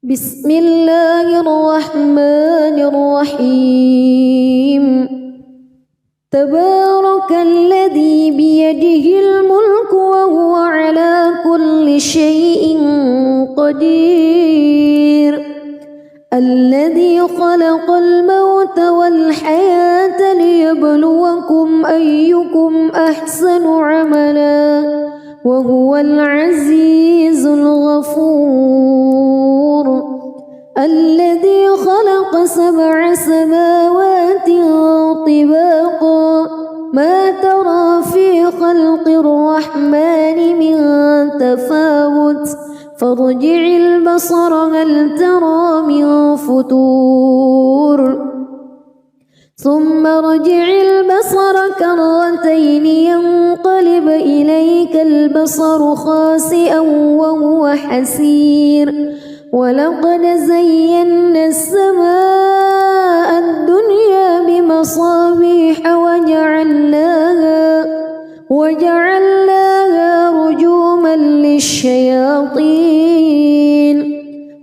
بسم الله الرحمن الرحيم تبارك الذي بيده الملك وهو على كل شيء قدير الذي خلق الموت والحياة ليبلوكم أيكم أحسن عملا وهو العزيز الغفور الذي خلق 7 سماوات طباقا ما ترى في خلق الرحمن من تفاوت فارجع البصر هل ترى من فتور ثم ارجع البصر كرتين ينقلب إليك البصر خاسئا وهو حسير ولقد زينا السماء الدنيا بمصابيح وجعلناها رجوما للشياطين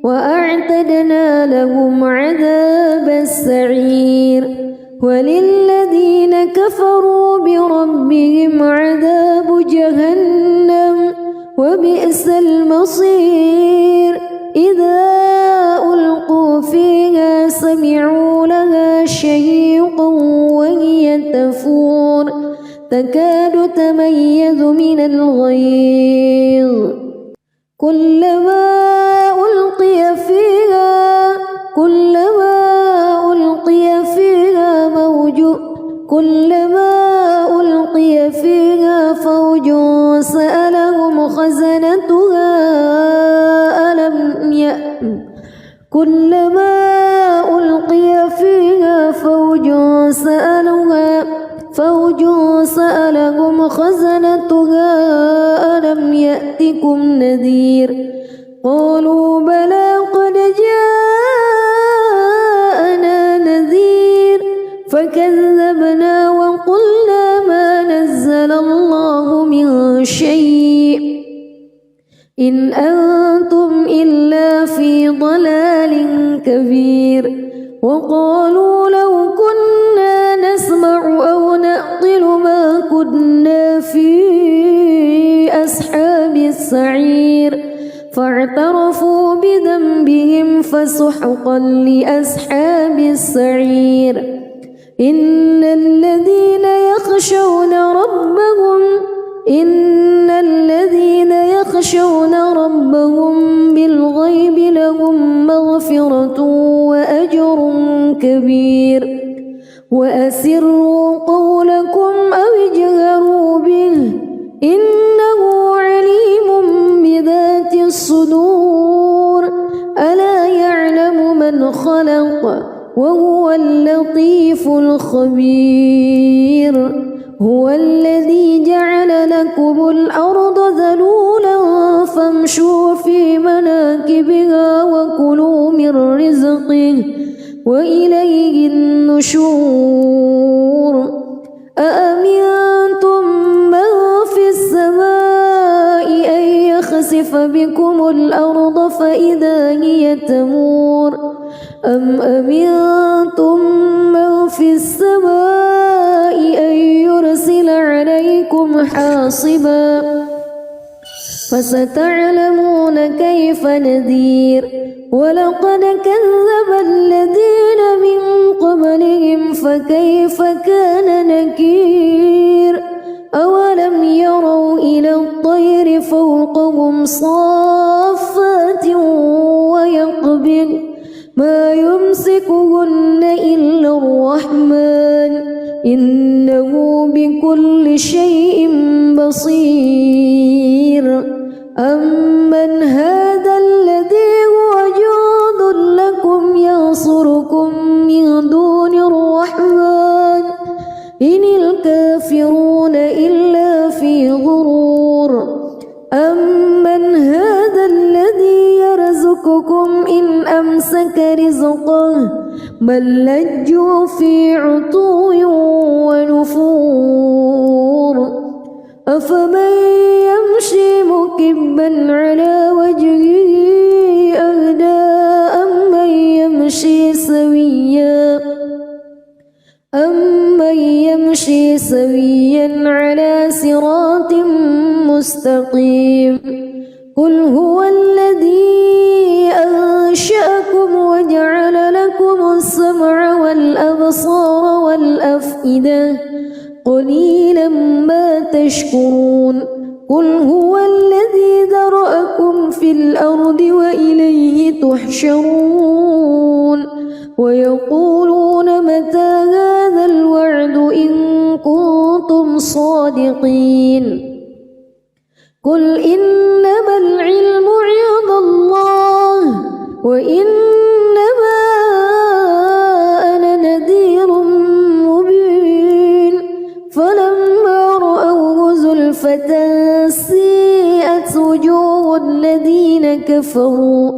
وأعتدنا لهم عذاب السعير وللذين كفروا بربهم عذاب جهنم وبئس المصير إذا ألقوا فيها سمعوا لها شهيقا وهي تفور تكاد تميز من الغيظ كلما ألقي فيها فوج سألهم خزنتها ألم يأتكم نذير قالوا بلى قد جاءنا نذير فكذبنا وقلنا ما نزل الله من شيء إن أنتم إلا في ضلال كبير وقالوا لو كنا نسمع أو نعقل ما كنا في أصحاب السعير فاعترفوا بذنبهم فسحقا لأصحاب السعير إن الذين يخشون ربهم بالغيب لهم مغفرة وأجر كبير وأسروا قولكم أو اجهروا به إنه عليم بذات الصدور ألا يعلم من خلق وهو اللطيف الخبير هو الذي جعل لكم الأرض ذلولا فامشوا في مناكبها وكلوا من رزقه وإليه النشور أأمنتم من في السماء أن يخسف بكم الأرض فإذا هي تمور أم أمنتم من في السماء أن يرسل عليكم حاصبا فستعلمون كيف نذير ولقد كذب الذين من قبلهم فكيف كان نكير أولم يروا إلى الطير فوقهم صافات ويقبض ما يمسكهن إلا الرحمن إنه بكل شيء بصير أمن هذا الذي هو جند لكم ينصركم من دون الرحمن إن الكافرون إلا في غرور أمن هذا الذي يرزقكم إن أمسك رزقه بل لجوا في عتو ونفور أفمن يمشي مكبا على وجهه أهدى سويا على صراط مستقيم قل هو الذي أنشأكم وجعل لكم السمع والأبصار والأفئدة قليلا ما تشكرون قل هو الذي ذرأكم في الأرض وإليه تحشرون ويقولون متى هذا الوعد إن كنتم صادقين قل إنما العلم عند الله وإنما أنا نذير مبين فلما رأوه زلفة سيئت وجوه الذين كفروا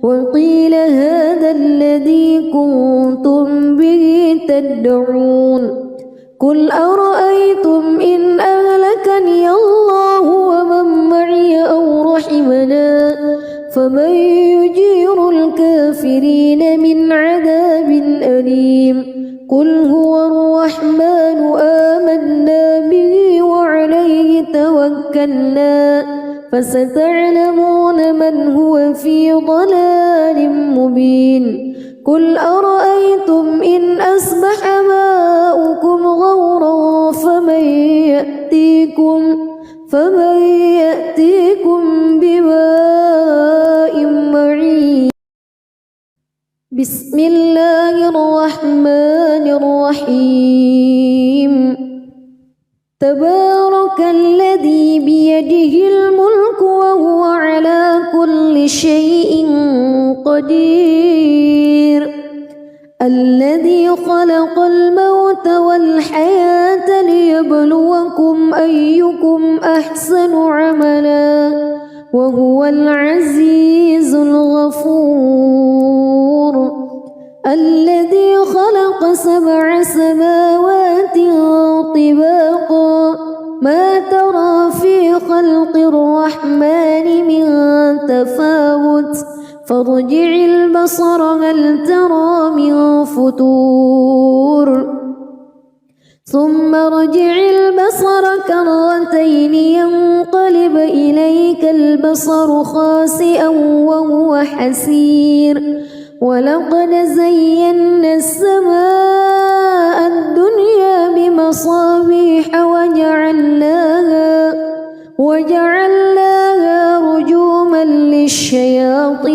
وقيل هذا الذي كنتم به تدعون قل أرأيتم إن أهلكني الله ومن معي أو رحمنا فمن يجير الكافرين من عذاب أليم قل هو الرحمن آمنا به وعليه توكلنا فستعلمون من هو في ضلال مبين قل أرأيتم إن أصبح ماؤكم غورا فمن يأتيكم بماء معين بسم الله الرحمن الرحيم تبارك الذي بيده الملك وهو على كل شيء قدير الذي خلق الموت والحياة ليبلوكم أيكم أحسن عملا وهو العزيز الغفور الذي خلق 7 سماوات طباقا ما ترى في خلق الرحمن من تفاوت فارجع البصر هل ترى من فطور ثم ارجع البصر كرتين ينقلب إليك البصر خاسئا وهو حسير ولقد زينا السماء الدنيا بمصابيح وجعلناها رجوما للشياطين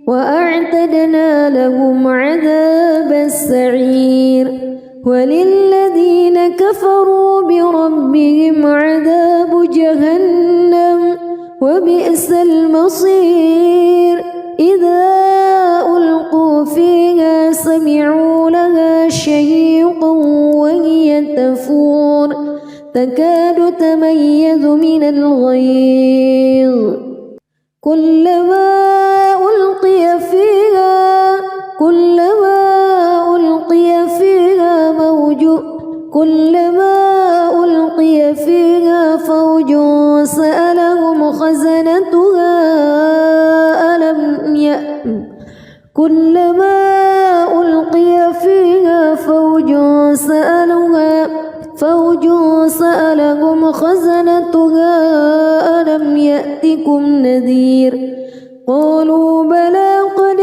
وأعتدنا لهم عذاب السعير وللذين كفروا بربهم عذاب جهنم وبئس المصير إذا ألقوا فيها سمعوا لها شهيقا وهي تفور تكاد تميز من الغيظ كلما ألقي فيها فوج سألهم خزنتها كلما ألقي فيها فوج سألهم خزنتها ألم يأتكم نذير قالوا بلى قد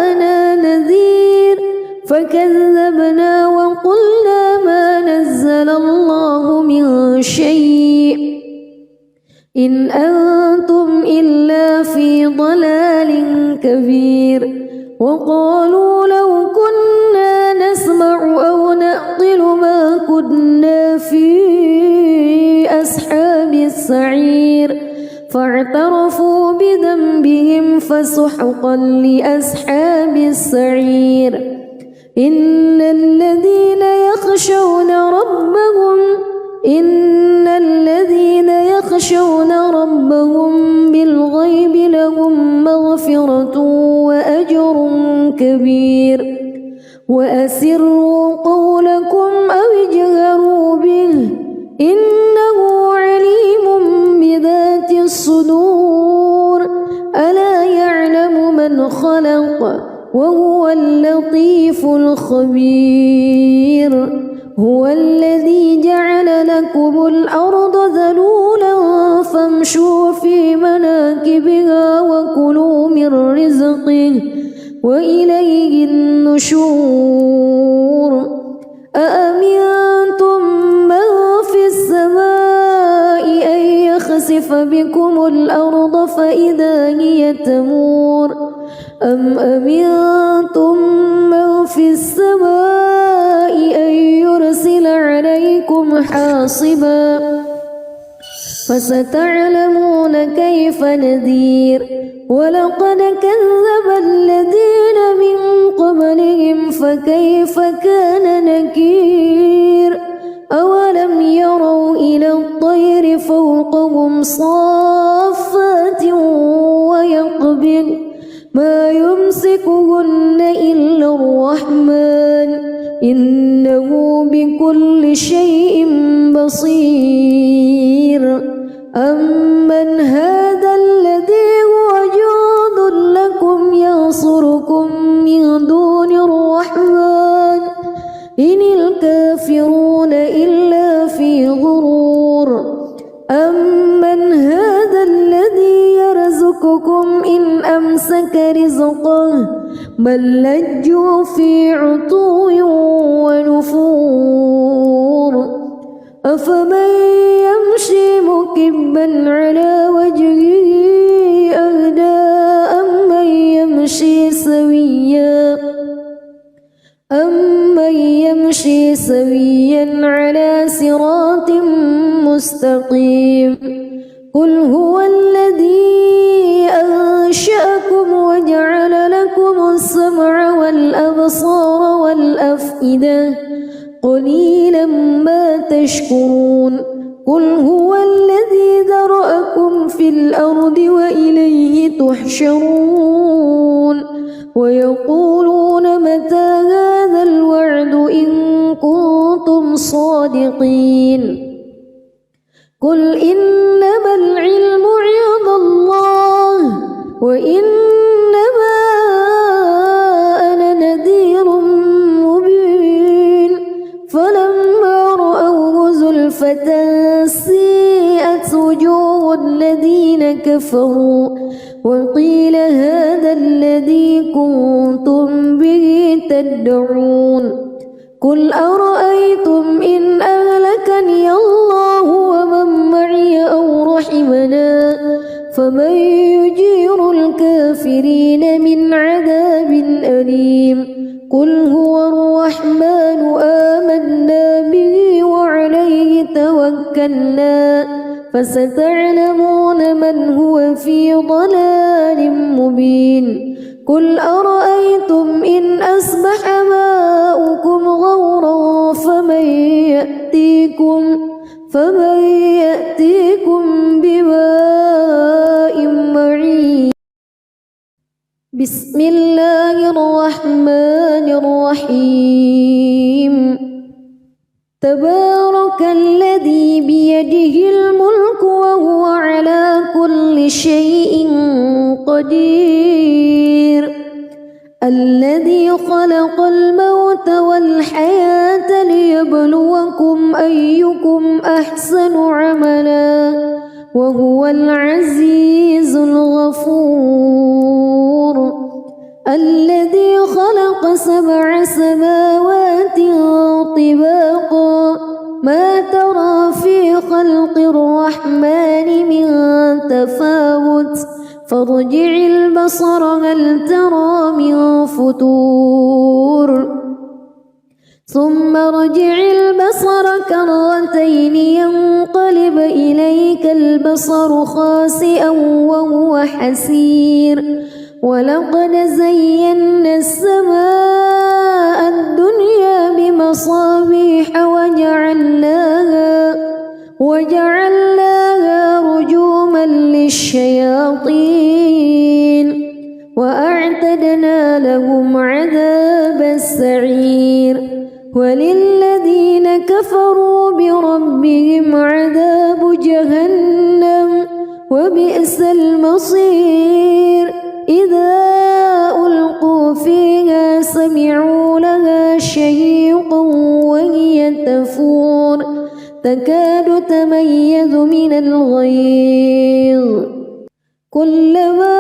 جاءنا نذير فكذبنا وقلنا ما نزل الله من شيء إن أنتم إلا في ضلال كبير وقالوا لو كنا نسمع أو نعقل ما كنا في أصحاب السعير فاعترفوا بذنبهم فسحقا لأصحاب السعير إن الذين يخشون ربهم بالغيب لهم مغفرة وأجر كبير وأسروا قولكم أو اجهروا به إنه عليم بذات الصدور ألا يعلم من خلق وهو اللطيف الخبير هو الذي جعل لكم الأرض ذلولا فامشوا في مناكبها وكلوا من رزقه وإليه النشور أأمنتم من في السماء أن يخسف بكم الأرض فإذا هي تمور أم أمنتم من في السماء أن يرسل عليكم حاصبا فستعلمون كيف نذير ولقد كذب الذين من قبلهم فكيف كان نكير أولم يروا إلى الطير فوقهم صافات ويقبض ما يمسكهن إلا الرحمن إنه بكل شيء بصير أمن هذا الذي هو جند لكم ينصركم من دون الرحمن إن الكافرون إلا في غرور أمن هذا الذي يرزقكم إن أمسك رزقه بل لجوا في عتو ونفور أفمن يمشي مكبا على وجهه أهدى أمن يمشي سويا على صراط مستقيم قل هو الذي أنشأكم وجعل لكم السمع والأبصار والأفئدة قليلا ما تشكرون قل هو الذي ذرأكم في الأرض وإليه تحشرون ويقولون متى هذا الوعد إن كنتم صادقين قل إنما العلم عند الله وإنما أنا نذير مبين فلما رأوه زلفة سيئت وجوه الذين كفروا وقيل هذا الذي كنتم به تدعون قل أرأيتم إن أهلكني الله ومن معي أو رحمنا فمن يجير الكافرين من عذاب أليم قل هو الرحمن آمنا به وعليه توكلنا فستعلمون من هو في ضلال مبين قل أرأيتم إن أصبح ماؤكم غورا فمن يأتيكم بماء معين بسم الله الرحمن الرحيم تبارك الذي بيده الملك وهو على كل شيء قدير الذي خلق الموت والحياة ليبلوكم أيكم أحسن عملا وهو العزيز الغفور الذي خلق 7 سماوات طباقا ما ترى في خلق الرحمن من تفاوت فارجع البصر هل ترى من فتور ثم ارجع البصر كرتين ينقلب إليك البصر خاسئا وهو حسير ولقد زينا السماء الدنيا بمصابيح وجعلناها رجوما للشياطين وأعتدنا لهم عذاب السعير وللذين كفروا بربهم عذاب جهنم وبئس المصير إذا ألقوا فيها الغيظ كلما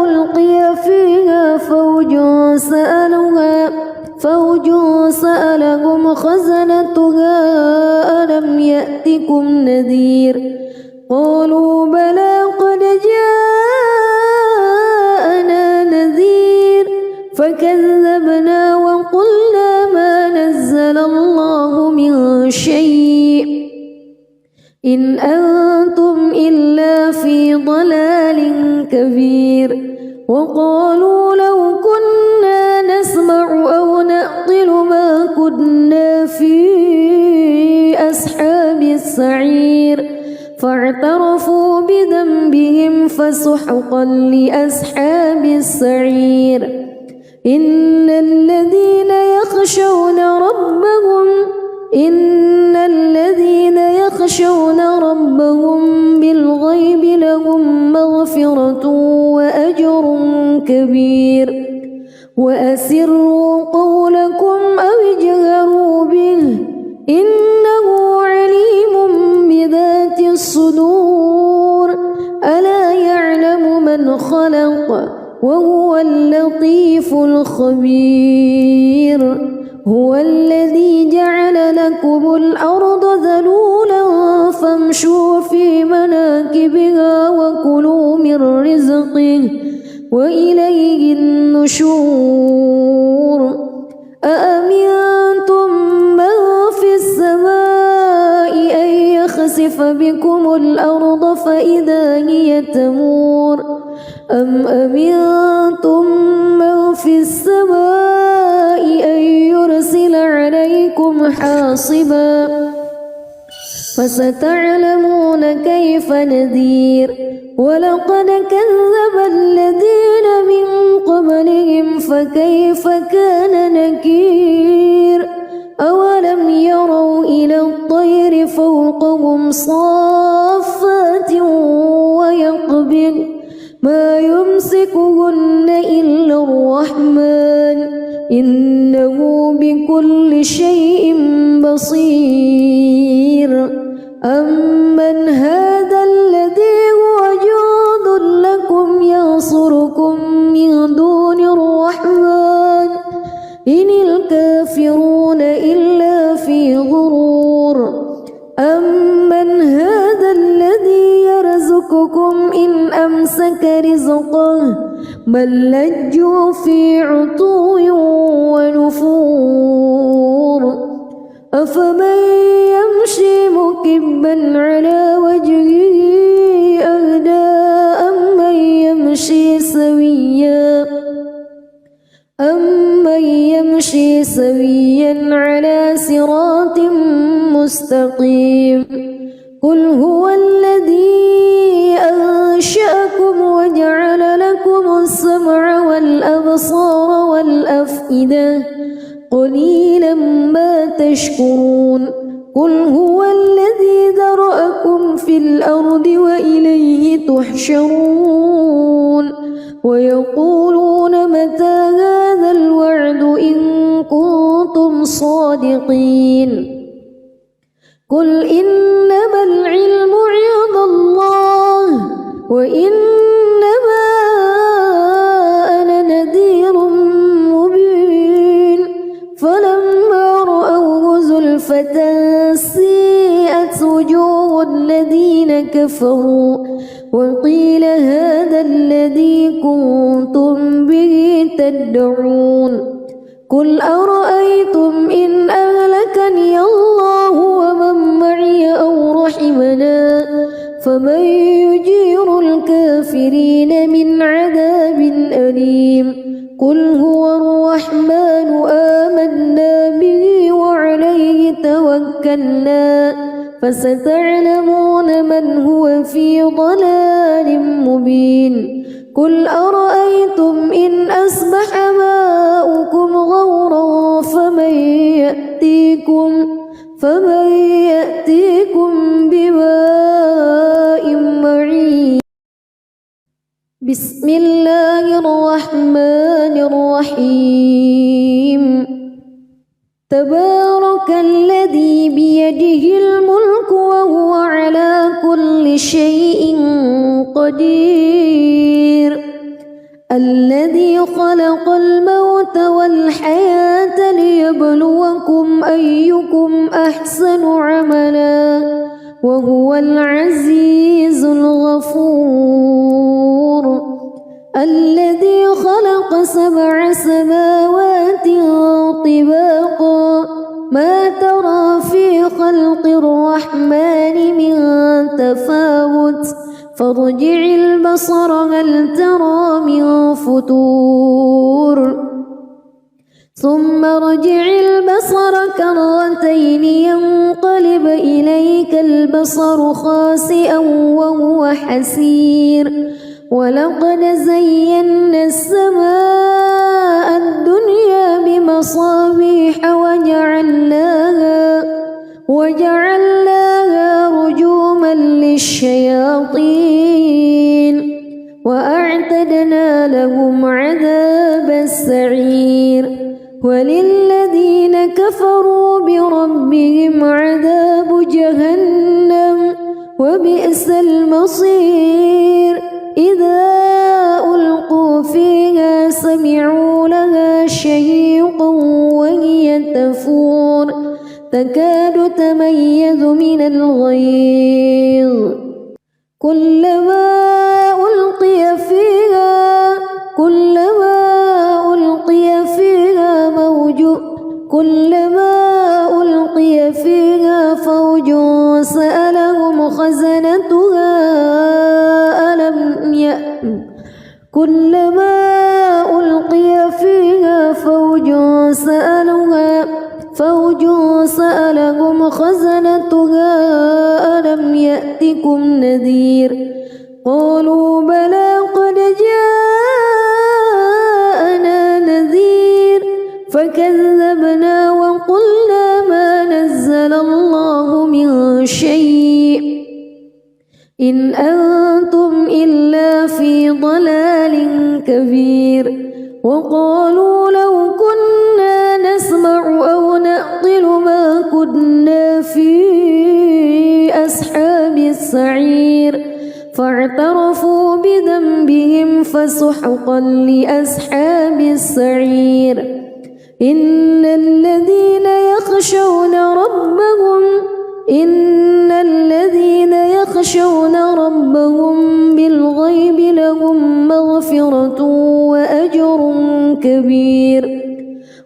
ألقي فيها فوج سألهم خزنتها ألم يأتكم نذير قالوا بلى قد جاءنا نذير فكذبنا وقلنا ما نزل الله من شيء إن أنتم إلا في ضلال كبير وقالوا لو كنا نسمع أو نعقل ما كنا في أصحاب السعير فاعترفوا بذنبهم فسحقا لأصحاب السعير إن الذين يخشون ربهم بالغيب لهم مغفرة وأجر كبير وأسروا قولكم أو اجهروا به إنه عليم بذات الصدور ألا يعلم من خلق وهو اللطيف الخبير هو الذي جعل لكم الأرض ذلولا فامشوا في مناكبها وكلوا من رزقه وإليه النشور أأمنتم من في السماء أن يخسف بكم الأرض فإذا هي تمور أم أمنتم من في السماء أن يرسل عليكم حاصبا فستعلمون كيف نذير ولقد كذب الذين من قبلهم فكيف كان نكير أولم يروا إلى الطير فوقهم صافات ويقبض ما يمسكهن إلا الرحمن إنه بكل شيء بصير أمن هذا الذي هو جند لكم ينصركم من دون الرحمن إن الكافرون إلا في غرور أمن هذا الذي يرزقكم إن أمسك رزقه بل لجوا في عتو ونفور أفمن يمشي مكبا على وجهه أهدى أمن يمشي سويا على صراط مستقيم قل هو الذي أنشأكم وجعل لكم السمع والأبصار والأفئدة قليلا ما تشكرون قل هو الذي ذرأكم في الأرض وإليه تحشرون ويقولون متى هذا الوعد إن كنتم صادقين قل إنما العلم عند الله وإنما أنا نذير مبين فلما رأوه زلفة سيئت وجوه الذين كفروا وقيل هذا الذي كنتم به تدعون قل أرأيتم إن أهلكني الله ومن معي أو رحمنا فمن يجير الكافرين من عذاب أليم قل هو الرحمن آمنا به وعليه توكلنا فستعلمون من هو في ضلال مبين قل أرأيتم إن أصبح ماؤكم غورا فمن بسم الله الرحمن الرحيم تبارك الذي بيده الملك وهو على كل شيء قدير الذي خلق الموت والحياة ليبلوكم أيكم أحسن عملا وهو العزيز الغفور الذي خلق 7 سماوات طباقا ما ترى في خلق الرحمن من تفاوت فارجع البصر هل ترى من فتور ثم ارجع البصر كرتين ينقلب إليك البصر خاسئا وهو حسير ولقد زينا السماء الدنيا بمصابيح وجعلناها رجوما للشياطين وأعتدنا لهم عذاب السعير وللذين كفروا بربهم عذاب جهنم وبئس المصير إذا ألقوا فيها سمعوا لها شهيقا وهي تفور تكاد تميز من الغيظ كلما ألقي فيها فوج سألهم خزنتها ألم يأتكم نذير قالوا بلى قد جاءنا نذير فكذبنا وقلنا ما نزل الله من شيء إن أنتم إلا في ضلال كبير وقالوا لو كنا نسمع أو نعقل ما كنا في أصحاب السعير فاعترفوا بذنبهم فسحقا لأصحاب السعير إن الذين يخشون ربهم بالغيب لهم مغفرة وأجر كبير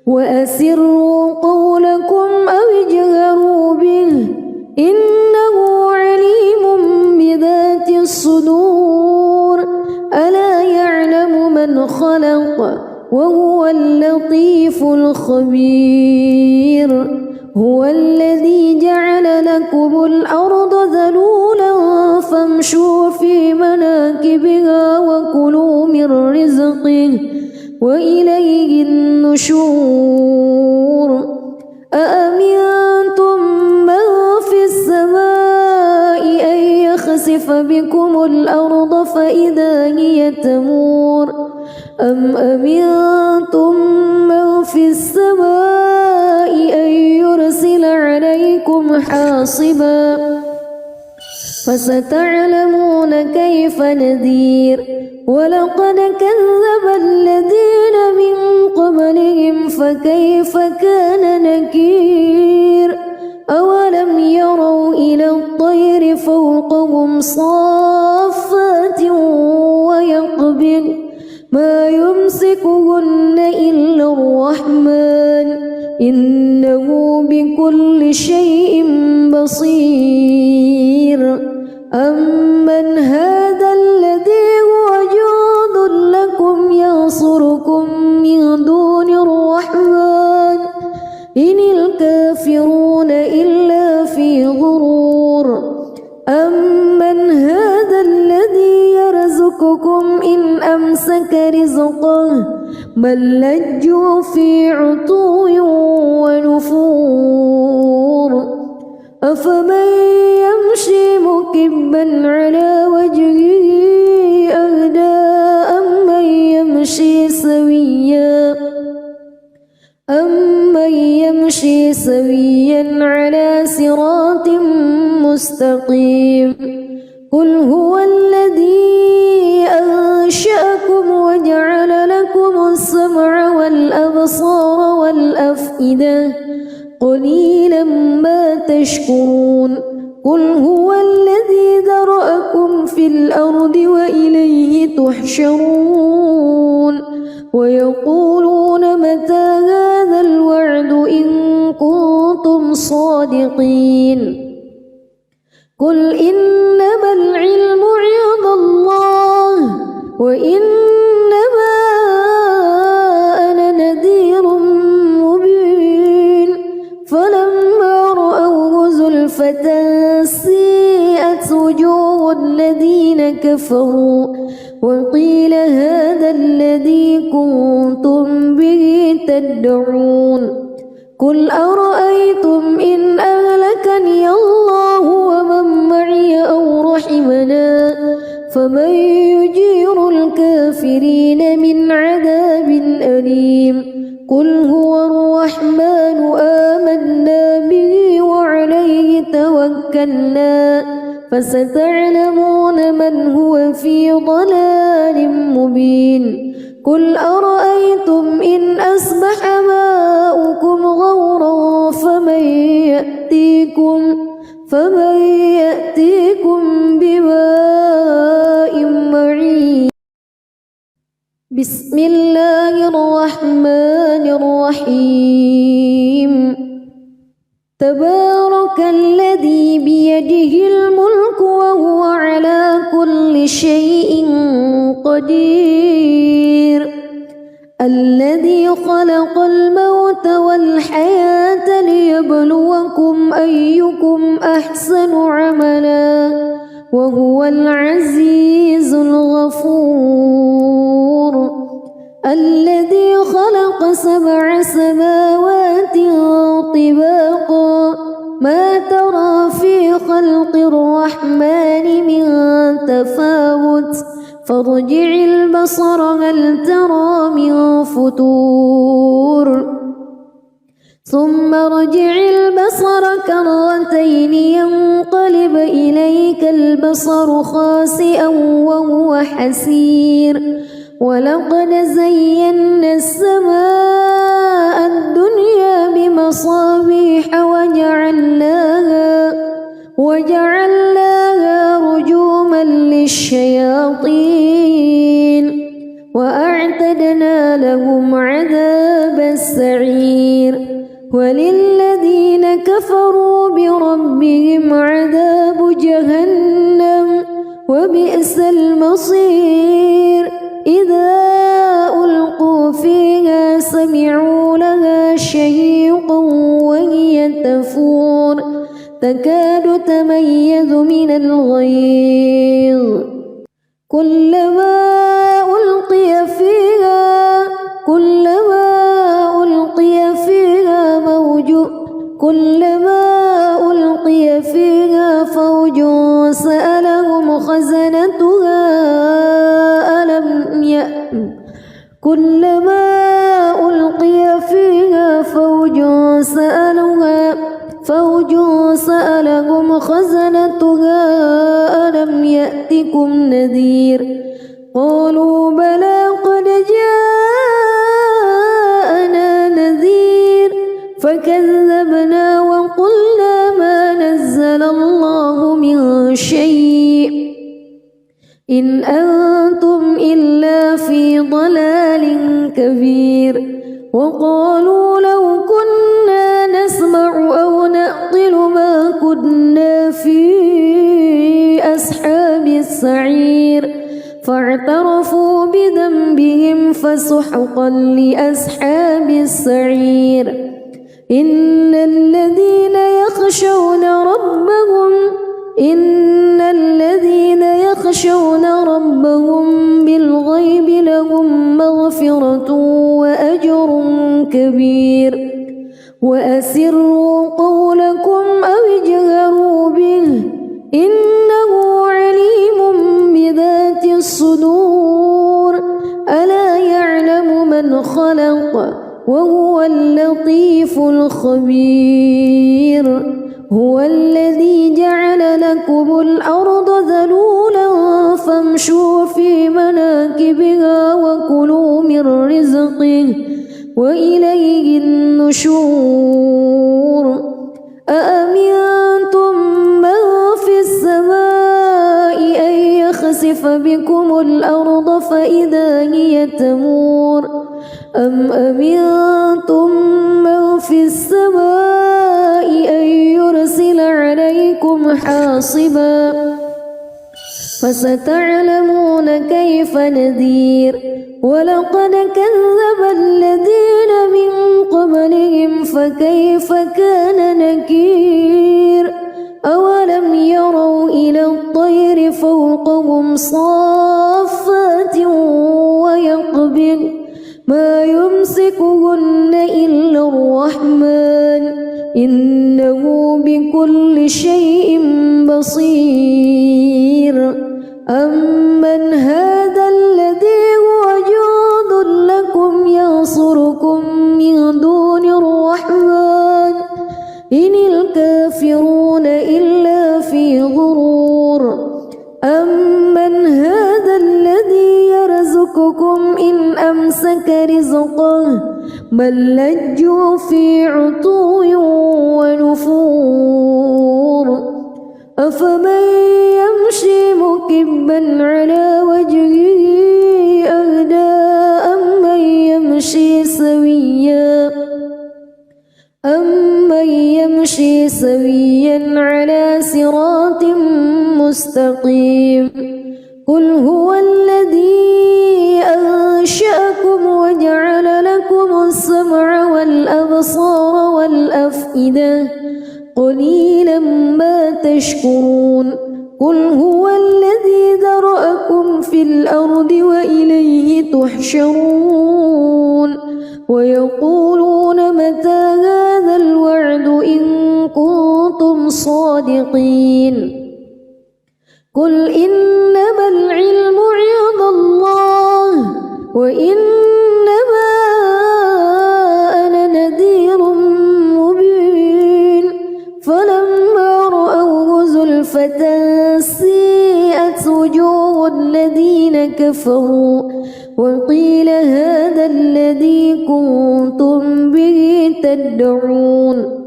وأسروا قولكم أو اجهروا به إنه عليم بذات الصدور ألا يعلم من خلق وهو اللطيف الخبير هو الذي جعل لكم الأرض ذلولا فامشوا في مناكبها وكلوا من رزقه وإليه النشور أأمنتم من في السماء أن يخسف بكم الأرض فإذا هي تمور أم أمنتم من في السماء أن يرسل عليكم حاصبا فستعلمون كيف نذير ولقد كذب الذين من قبلهم فكيف كان نكير أولم يروا إلى الطير فوقهم صافات ويقبض ما يمسكهن إلا الرحمن إنه بكل شيء بصير أمن هذا الذي هو جند لكم ينصركم من دون الرحمن إن الكافرون إلا في غرور أمن هذا الذي يرزقكم إن أمسك رزقه بل لجوا في عتو ونفور أفمن يمشي مكبا على وجهه أهدى سويا على صراط مستقيم قل هو الذي أنشأكم وجعل لكم السمع والأبصار والأفئدة قليلا ما تشكرون قل هو الذي ذرأكم في الأرض وإليه تحشرون ويقولون متى هذا الوعد إن كنتم صادقين قل إنما العلم عند الله وإنما أنا نذير مبين فلما رأوه زلفة سيئت وجوه الذين كفروا وقيل هذا الذي كنتم به تدعون قل أرأيتم إن أهلكني الله ومن معي أو رحمنا فمن يجير الكافرين من عذاب أليم قل هو الرحمن آمنا به وعليه توكلنا فستعلمون من هو في ضلال مبين قل أرأيتم إن أصبح ماؤكم غورا فمن يأتيكم بماء معين بسم الله الرحمن الرحيم تبارك الذي بيده الملك وهو على كل شيء قدير الذي خلق الموت والحياة ليبلوكم أيكم أحسن عملا وهو العزيز الغفور الذي خلق 7 سماوات طباقا ما ترى في خلق الرحمن من تفاوت فارجع البصر هل ترى من فتور ثم ارجع البصر كرتين ينقلب إليك البصر خاسئا وهو حسير ولقد زينا السماء الدنيا بمصابيح وجعلناها رجوما للشياطين وأعتدنا لهم عذاب السعير وللذين كفروا بربهم عذاب جهنم وبئس المصير إذا ألقوا فيها سمعوا لها شهيقا وهي تفور تكاد تميز من الغيظ كلما ألقي فيها فوج سألهم خزنتها كلما ألقي فيها فوج سألهم خزنتها ألم يأتكم نذير قالوا بلى قد جاءنا نذير فكذبنا وقلنا ما نزل الله من شيء إن أنتم إلا في ضلال كبير وقالوا لو كنا نسمع أو نعقل ما كنا في أصحاب السعير فاعترفوا بذنبهم فسحقا لأصحاب السعير إن الذين يخشون ربهم بالغيب لهم مغفرة وأجر كبير وأسروا قولكم أو اجهروا به إنه عليم بذات الصدور ألا يعلم من خلق وهو اللطيف الخبير هو الذي جعل لكم الأرض ذلولا فامشوا في مناكبها وكلوا من رزقه وإليه النشور أأمنتم من في السماء أن يخسف بكم الأرض فإذا هي تمور أم أمنتم من في السماء أن يرسل عليكم حاصبا فستعلمون كيف نذير ولقد كذب الذين من قبلهم فكيف كان نكير أولم يروا إلى الطير فوقهم صافات ويقبض ما يمسكهن إلا الرحمن إنه بكل شيء بصير أمن هذا الذي هو جند لكم ينصركم من دون الرحمن إن الكافرون إلا في غرور أمن هذا الذي يرزقكم إن أمسك رزقه بل لجوا في عتو ونفور أفمن يمشي مكبا على وجهه أهدى أمن يمشي سويا على صراط مستقيم قل هو الذي أنشأكم وجعل لكم السمع والأبصار والأفئدة قليلا ما تشكرون قل هو الذي ذرأكم في الأرض وإليه تحشرون ويقولون متى هذا الوعد إن كنتم صادقين قل إنما العلم عند الله وإنما أنا نذير مبين فلما رأوه زلفة سيئت وجوه الذين كفروا وقيل هذا الذي كنتم به تدعون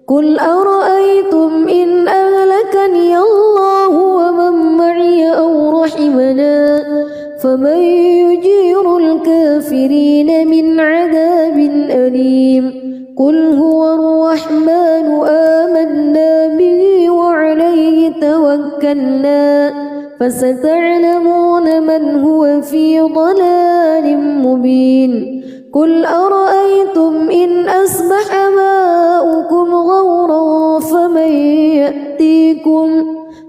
قل أرأيتم إن أهلكني الله ومن معي أو رحمنا فمن يجير الكافرين من عذاب أليم قل هو الرحمن آمنا به وعليه توكلنا فستعلمون من هو في ضلال مبين قل أرأيتم إن أصبح ماؤكم غورا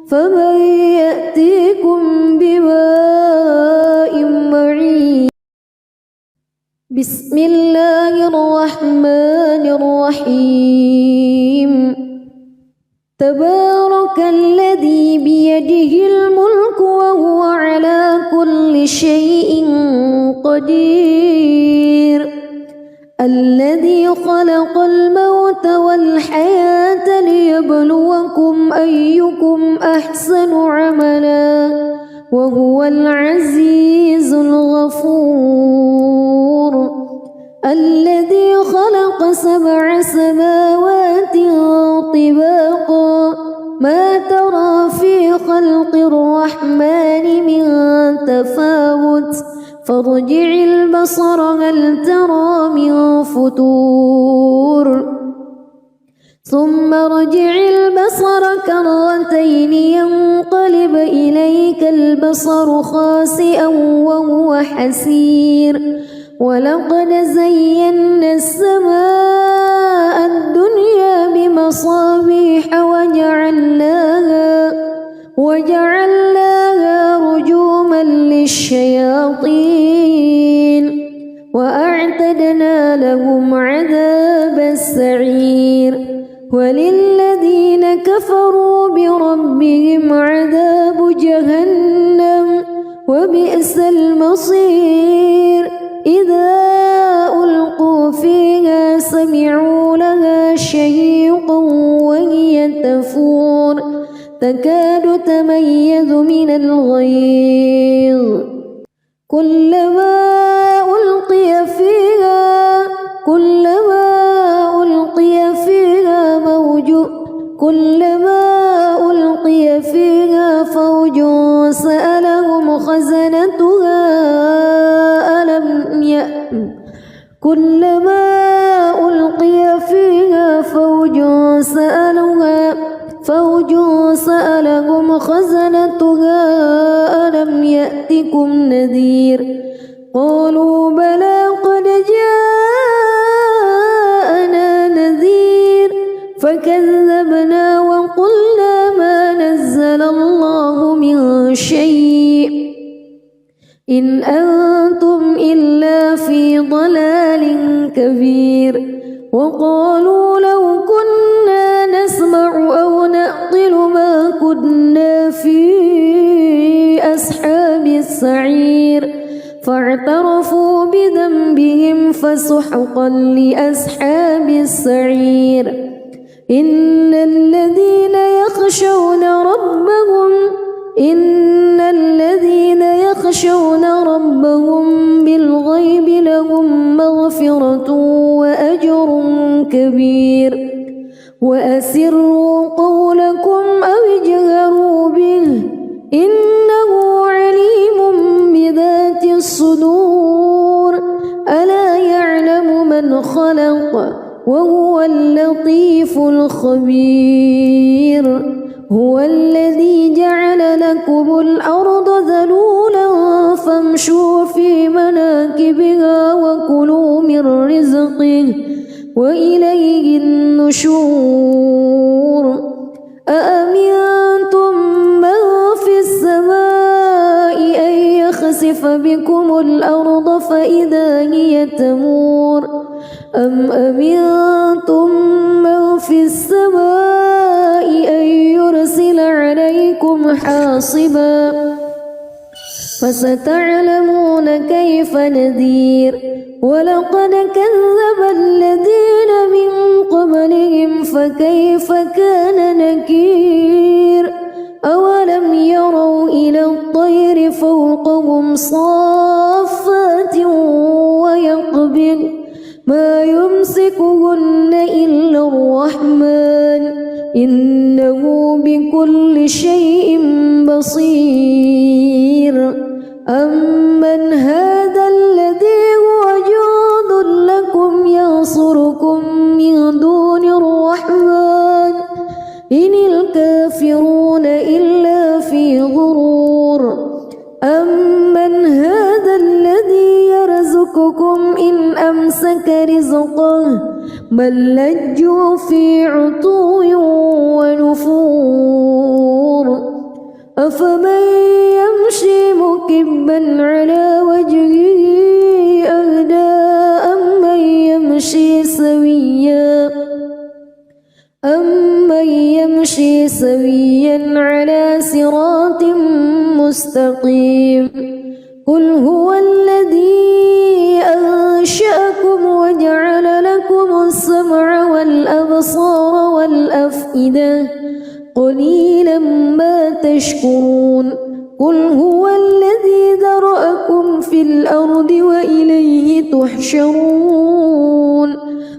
فمن يأتيكم بماء معين بسم الله الرحمن الرحيم تبارك الذي بيده الملك وهو على كل شيء قدير الذي خلق الموت والحياة ليبلوكم أيكم أحسن عملا وهو العزيز الغفور الذي خلق 7 سماوات طباقا ما ترى في خلق الرحمن من تفاوت فارجع البصر هل ترى من فتور ثم ارجع البصر كرتين ينقلب إليك البصر خاسئا وهو حسير ولقد زينا السماء الدنيا بمصابيح وجعلناها رجوما للشياطين وأعتدنا لهم عذاب السعير وللذين كفروا بربهم عذاب جهنم وبئس المصير إذا ألقوا فيها يتميز من الغيظ كلما ألقي فيها فوج سألهم خزنتها ألم يأتكم نذير قالوا بلى قد جاءنا نذير فكذبنا وقلنا ما نزل الله من شيء إن أنتم إلا في ضلال كبير وقالوا لو كنا نسمع أو نعقل ما كنا في أصحاب السعير فاعترفوا بذنبهم فسحقا لأصحاب السعير إن الذين يخشون ربهم بالغيب لهم مغفرة وأجر كبير وأسروا قولكم أو اجهروا به إنه عليم بذات الصدور ألا يعلم من خلق وهو اللطيف الخبير هو الذي جعل لكم الأرض ذلولا فامشوا في مناكبها وكلوا من رزقه وإليه النشور أأمنتم من في السماء أن يخسف بكم الأرض فإذا هي تمور أم أمنتم من في السماء أن يرسل عليكم حاصبا فستعلمون كيف نذير ولقد كذب الذين من قبلهم فكيف كان نكير أولم يروا إلى الطير فوقهم صافات ويقبض ما يمسكهن إلا الرحمن إنه بكل شيء بصير أمن هذا الذي هو جند لكم ينصركم من دون الرحمن إن الكافرون إلا في غرور أمن هذا الذي يرزقكم إن أمسك رزقه بل لجوا في عتو ونفور أفمن يمشي مكبا على وجهه أهدى أمن يمشي سويا على صراط مستقيم قل هو الذي أنشأكم وجعل لكم السمع والأبصار والأفئدة قليلا ما تشكرون قل هو الذي ذرأكم في الأرض وإليه تحشرون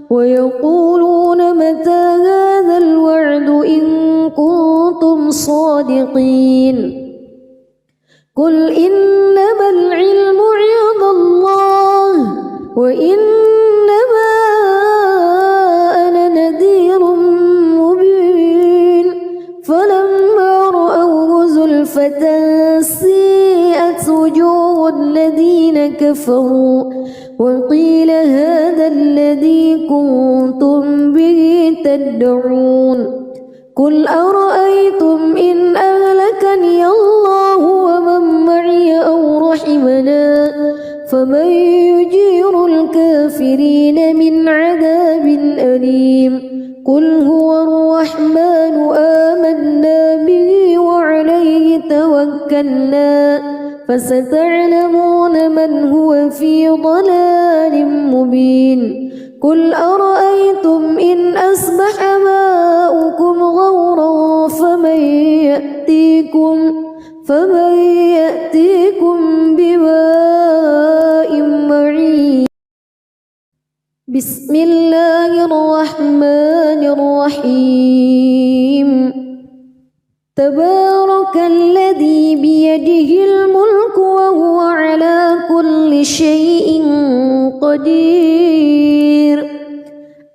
ويقولون متى هذا الوعد إن كنتم صادقين قل إنما العلم عند الله وإنما أنا نذير مبين فلما رأوه زلفة سيئت وجوه الذين كفروا وقيل هذا الذي كنتم به تدعون قل أرأيتم إن أهلكني الله ومن معي أو رحمنا فمن يجير الكافرين من عذاب أليم قل هو الرحمن آمنا به وعليه توكلنا فستعلمون من هو في ضلال مبين قل أرأيتم إن أصبح ماؤكم غورا فمن يأتيكم فمن يأتيكم بماء معين. بسم الله الرحمن الرحيم. تبارك الذي بيده الملك وهو على كل شيء قدير.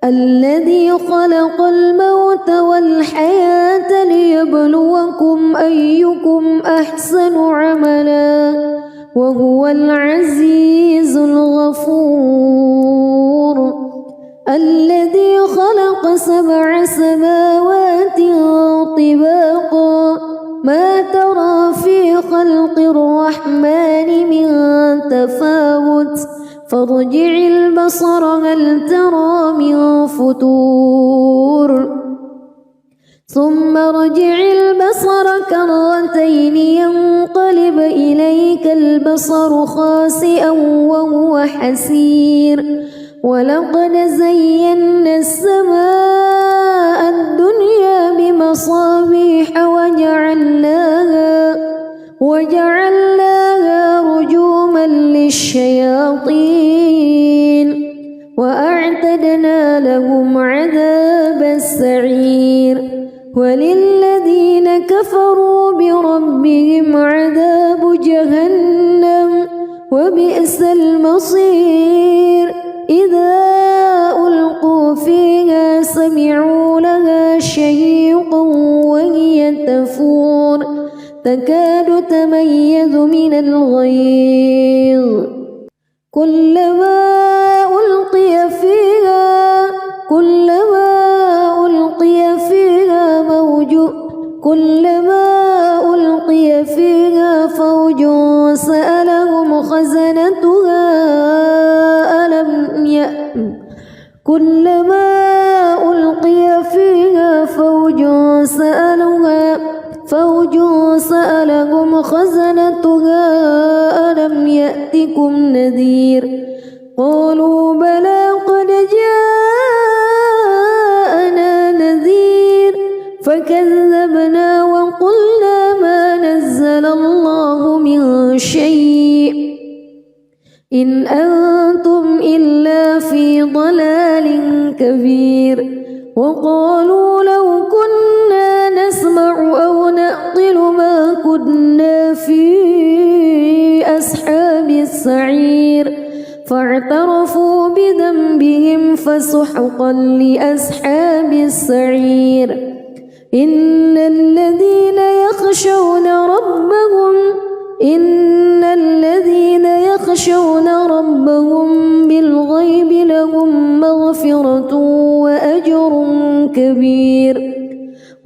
الذي خلق الموت والحياة ليبلوكم أيكم أحسن عملا وهو العزيز الغفور. الذي خلق 7 سماوات طباقا ما ترى في خلق الرحمن من تفاوت فارجع البصر هل ترى من فتور ثم ارجع البصر كرتين ينقلب إليك البصر خاسئا وهو حسير. ولقد زينا السماء الدنيا بمصابيح وجعلناها رجوما للشياطين وأعتدنا لهم عذاب السعير. وللذين كفروا بربهم عذاب جهنم وبئس المصير. إذا ألقوا فيها سمعوا لها شهيقا وهي تفور تكاد تميز من الغيظ. كلما ألقي فيها فوج سألهم خزنتها ألم يأتكم نذير. قالوا بلى قد جاءنا نذير فكذبنا وقلنا ما نزل الله من شيء إن أنتم إلا في ضلال كبير. وقالوا لو كنا نسمع أو نعقل ما كنا في أصحاب السعير فاعترفوا بذنبهم فسحقا لأصحاب السعير. إن الذين يخشون ربهم بالغيب لهم مغفرة وأجر كبير.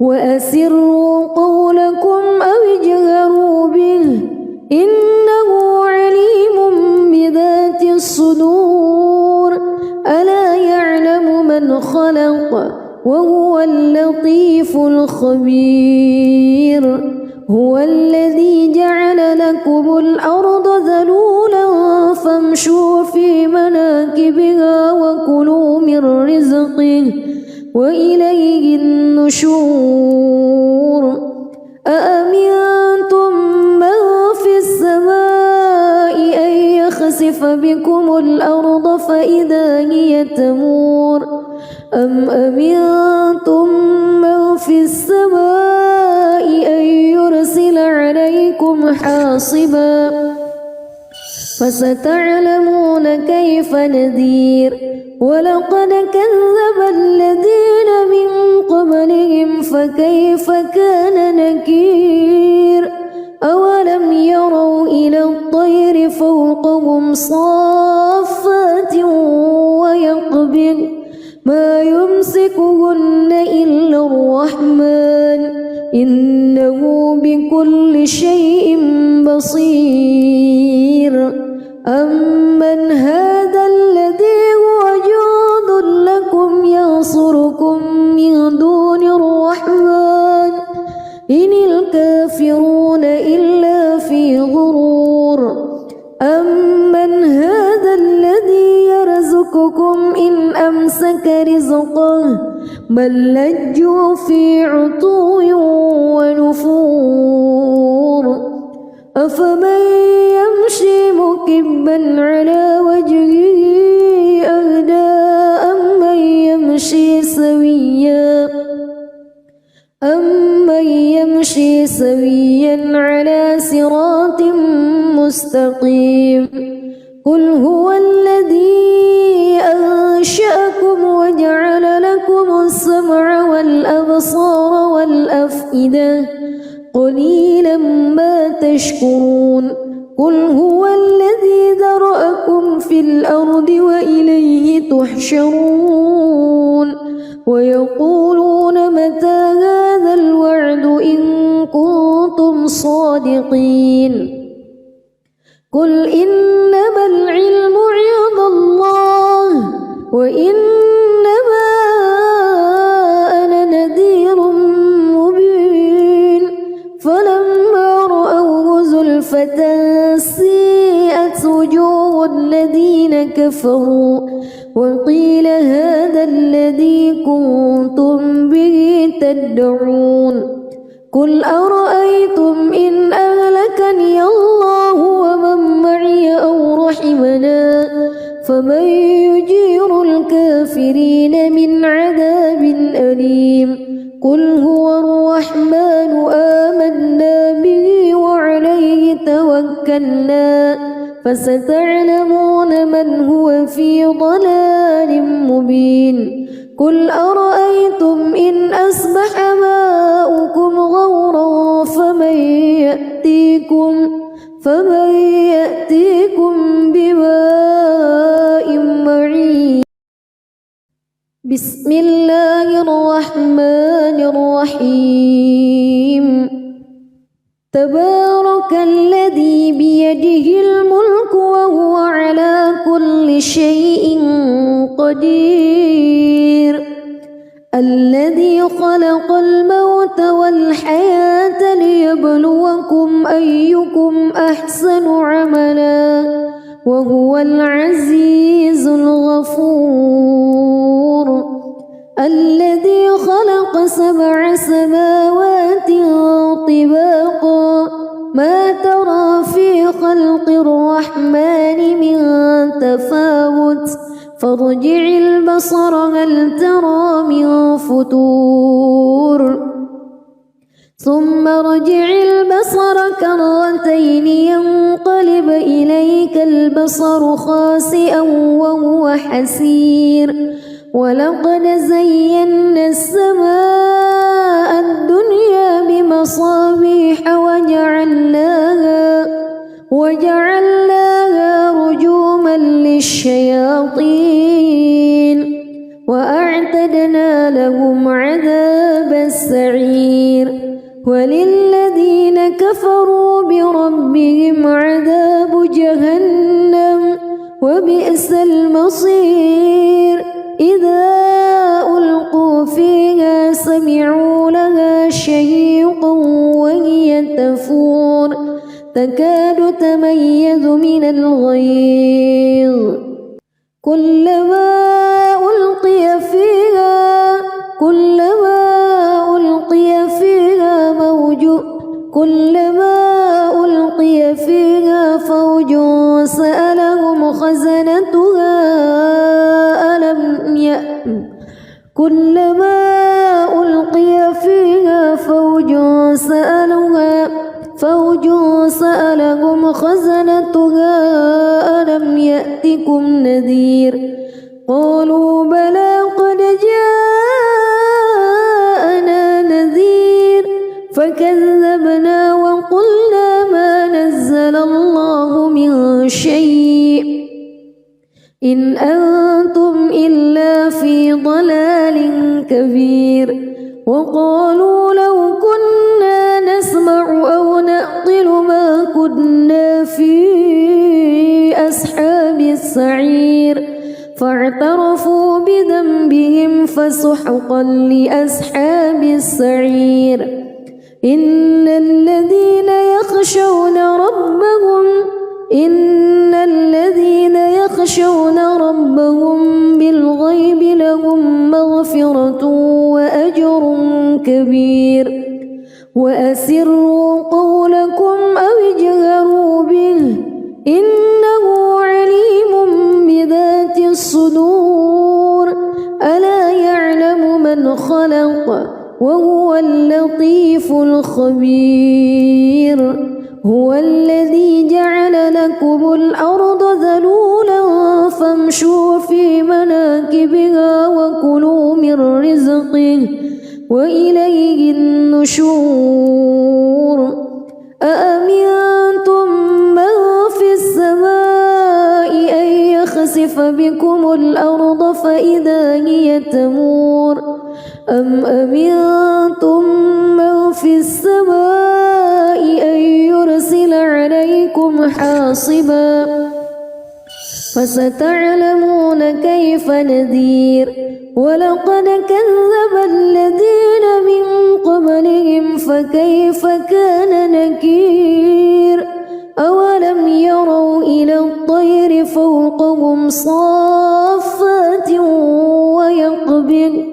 وأسروا قولكم أو اجهروا به إنه عليم بذات الصدور. ألا يعلم من خلق وهو اللطيف الخبير. هو الذي جعل لكم الأرض ذلولا فامشوا في مناكبها وكلوا من رزقه وإليه النشور. أأمنتم من في السماء أن يخسف بكم الأرض فإذا هي تمور أم أمنتم من في السماء أن يرسل عليكم حاصبا فستعلمون كيف نذير. ولقد كذب الذين من قبلهم فكيف كان نكير. أولم يروا إلى الطير فوقهم صافات ويقبض ما يمسكهن إلا الرحمن إنه بكل شيء بصير. أمن هذا الذي هو جند لكم ينصركم من دون الرحمن إن الكافرون إلا في غرور. أمن هذا الذي يرزقكم إن أمسك رزقه بل لجوا في عتو ونفور. أفمن يمشي مكبا على وجهه أهدى أمن يمشي سويا على صراط مستقيم قل هو الذي أنشأكم وجعل لكم السمع والأبصار والأفئدة قليلا ما تشكرون قل هو الذي ذرأكم في الأرض وإليه تحشرون ويقولون متى هذا الوعد إن كنتم صادقين قل إنما العلم عند الله وإنما أنا نذير مبين فلما رأوه زلفة سيئت وجوه الذين كفروا وقيل هذا الذي كنتم به تدعون قل أرأيتم إن أهلكني الله ومن معي أو رحمنا فمن يجير الكافرين من عذاب أليم قل هو الرحمن آمنا به وعليه توكلنا فستعلمون من هو في ضلال مبين قل أرأيتم إن أصبح ماؤكم غورا فمن يأتيكم بماء معين بسم الله الرحمن الرحيم تبارك الذي بيده الملك وهو على كل شيء قدير الذي خلق الموت والحياة ليبلوكم أيكم أحسن عملا وهو العزيز الغفور الذي خلق 7 سماوات طباقا ما ترى في خلق الرحمن من تفاوت فارجع البصر هل ترى من فتور ثم ارجع البصر كرتين ينقلب إليك البصر خاسئا وهو حسير ولقد زينا السماء الدنيا بمصابيح وجعلناها رجوما للشياطين وأعتدنا لهم عذاب السعير وللذين كفروا بربهم عذاب جهنم وبئس المصير إذا ألقوا فيها سمعوا لها شهيقا وهي تفور تكاد تميز من الغيظ كلما ألقي فيها فوج سألهم خزنتها ألم يأتكم نذير قالوا بلى قد جاءنا نذير فكذبنا وقلنا ما نزل الله من شيء إن أنتم إلا في ضلال كبير وقالوا لو كنا نسمع أو نعقل ما كنا في أصحاب السعير فاعترفوا بذنبهم فسحقا لأصحاب السعير إن الذين يخشون ربهم بالغيب لهم مغفرة وأجر كبير وأسروا قولكم أو اجهروا هو الذي جعل لكم الأرض ذلولا فامشوا في مناكبها وكلوا من رزقه وإليه النشور أأمنتم من في السماء أن يخسف بكم الأرض فإذا هي تمور أم أمنتم من في السماء أن يرسل عليكم حاصبا فستعلمون كيف نذير ولقد كذب الذين من قبلهم فكيف كان نكير أولم يروا إلى الطير فوقهم صافات ويقبض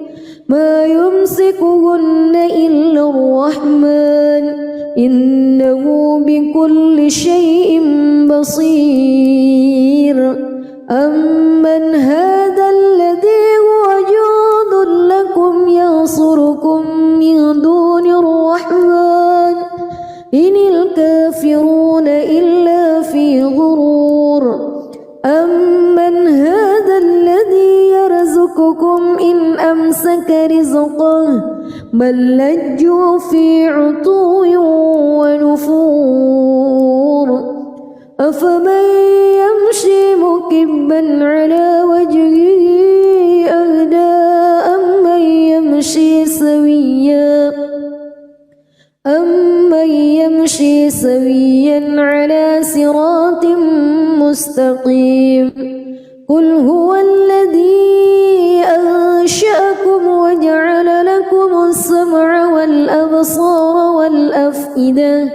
ما يمسكهن إلا الرحمن إنه بكل شيء بصير أمن هذا الذي هو جند لكم ينصركم من دون الرحمن إن الكافرون إلا في غرور أمن هذا الذي يرزقكم إن أمسك رزقه بل لجوا في عتو ونفور أفمن يمشي مكبا على وجهه أهدى أمن يمشي سويا على صراط مستقيم قل هو الذي أنشأكم وجعل لكم السمع والأبصار والأفئدة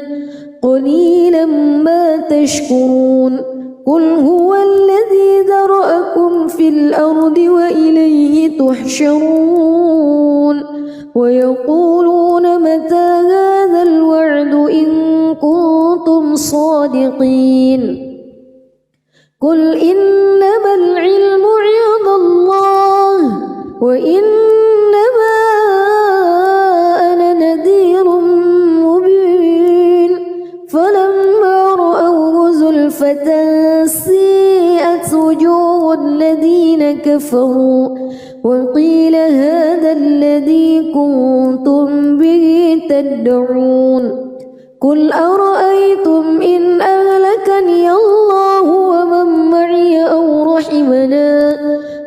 قليلا ما تشكرون قل هو الذي ذرأكم في الأرض وإليه تحشرون ويقولون متى هذا الوعد إن كنتم صادقين قل إنما العلم عند الله وإنما أنا نذير مبين فلما رأوه زلفة سيئت وجوه الذين كفروا وقيل هذا الذي كنتم به تدعون قل أرأيتم إن أهلكني الله ومن معي أو رحمنا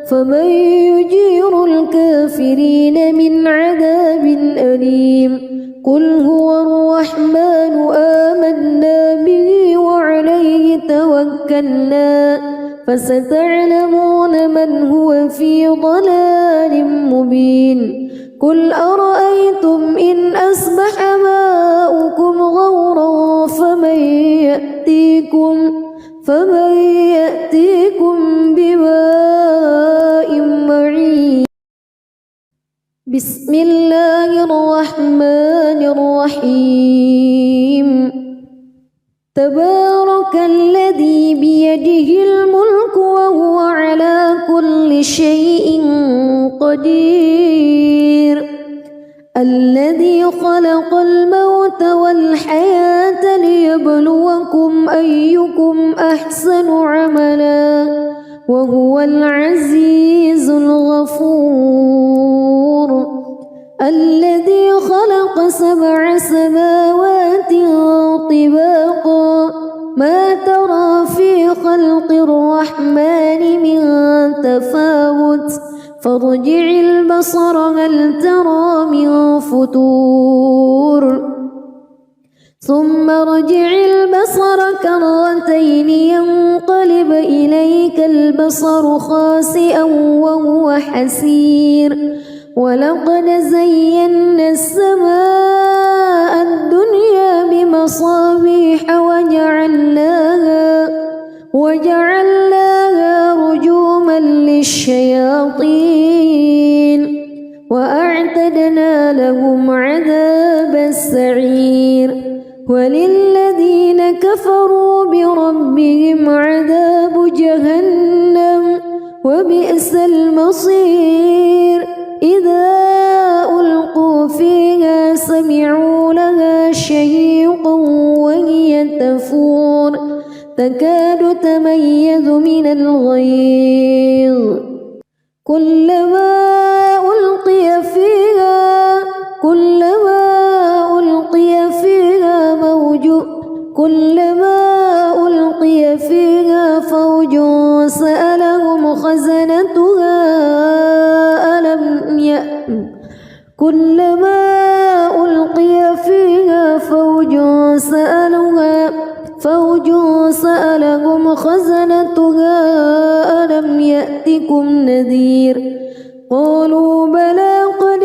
فمن يجير الكافرين من عذاب أليم قل هو الرحمن آمنا به وعليه توكلنا فستعلمون من هو في ضلال مبين قل أرأيتم إن أصبح ماؤكم غورا فمن يأتيكم بماء معين بسم الله الرحمن الرحيم تبارك الذي بيده الملك وهو على كل شيء قدير الذي خلق الموت والحياة ليبلوكم أيكم أحسن عملا وهو العزيز الغفور الذي خلق 7 سماوات طباقا ما ترى في خلق الرحمن من تفاوت فارجع البصر هل ترى من فتور ثم ارجع البصر كرتين ينقلب إليك البصر خاسئا وهو حسير ولقد زينا السماء الدنيا بمصابيح وجعلناها رجوما للشياطين وأعتدنا لهم عذاب السعير وللذين كفروا بربهم عذاب جهنم وبئس المصير إذا ألقوا فيها سمعوا لها شهيقا وهي تفور تكاد تميز من الغيظ كلما ألقي فيها فوج سألهم خزنتها ألم يأتكم نذير قالوا بلى قد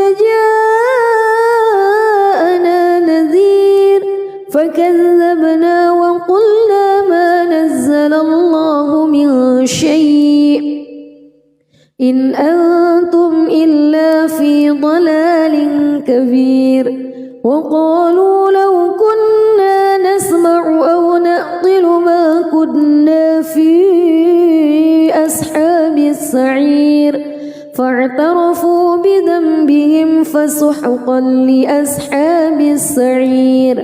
جاءنا نذير فكذبنا وقلنا ما نزل الله من شيء إن أنتم إلا في ضلال كبير وقالوا لو كنا نسمع أو نعقل ما كنا في أصحاب السعير فاعترفوا بذنبهم فسحقا لأصحاب السعير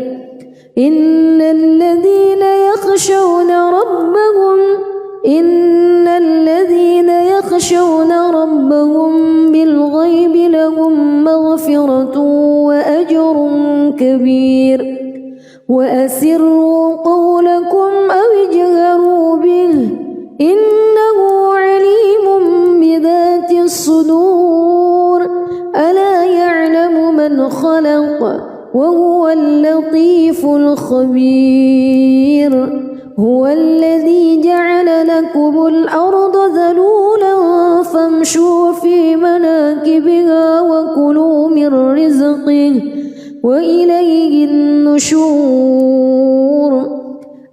إن الذين يخشون ربهم بالغيب لهم مغفرة وأجر كبير وأسروا قولكم أو اجهروا به إنه عليم بذات الصدور ألا يعلم من خلق وهو اللطيف الخبير هو الذي جعل لكم الأرض ذلولا فامشوا في مناكبها وكلوا من رزقه وإليه النشور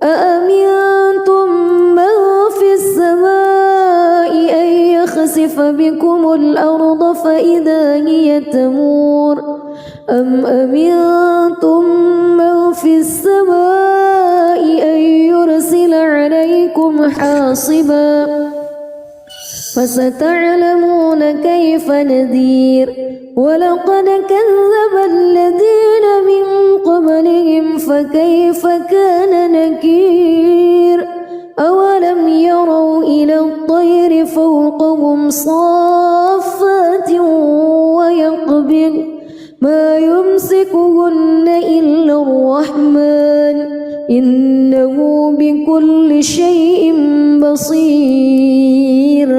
أأمنتم من في السماء أن يخسف بكم الأرض فإذا هي تمور أم أمنتم من في السماء أن يرسل عليكم حاصبا فستعلمون كيف نذير ولقد كذب الذين من قبلهم فكيف كان نكير أولم يروا إلى الطير فوقهم صافات ويقبض ما يمسكهن إلا الرحمن إنه بكل شيء بصير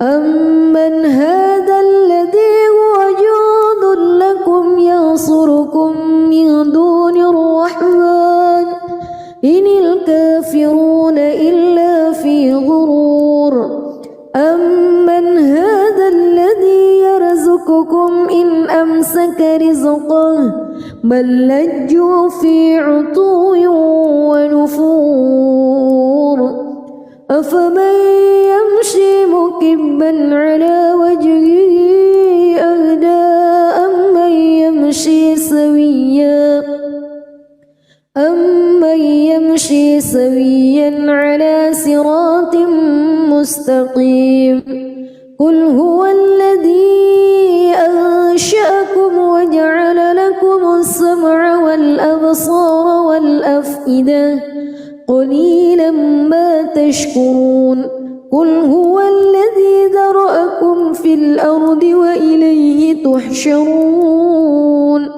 أمن هذا الذي هو جند لكم ينصركم من دون الرحمن إن الكافرون إلا في غرور أمن هذا الذي يرزقكم إن أمسك رزقه بل لجوا في عتو ونفور أفمن يمشي مكبا على وجهه أهدى أمن يمشي سويا على صراط مستقيم قل هو الذي أنشأكم وجعل لكم السمع والأبصار والأفئدة قليلا ما تشكرون قل هو الذي ذرأكم في الأرض وإليه تحشرون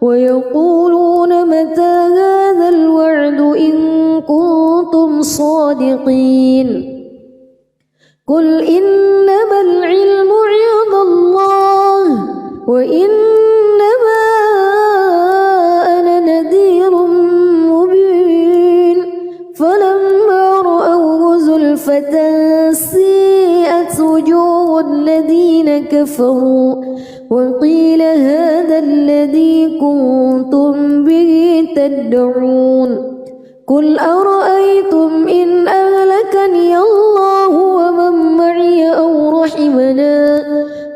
ويقولون متى هذا الوعد إن كنتم صادقين قل إنما العلم عند الله وإنما أنا نذير مبين فلما رأوه زلفة سيئت وجوه الذين كفروا وقيل هذا الذي كنتم به تدعون قل أرأيتم إن أهلكني الله ومن معي أو رحمنا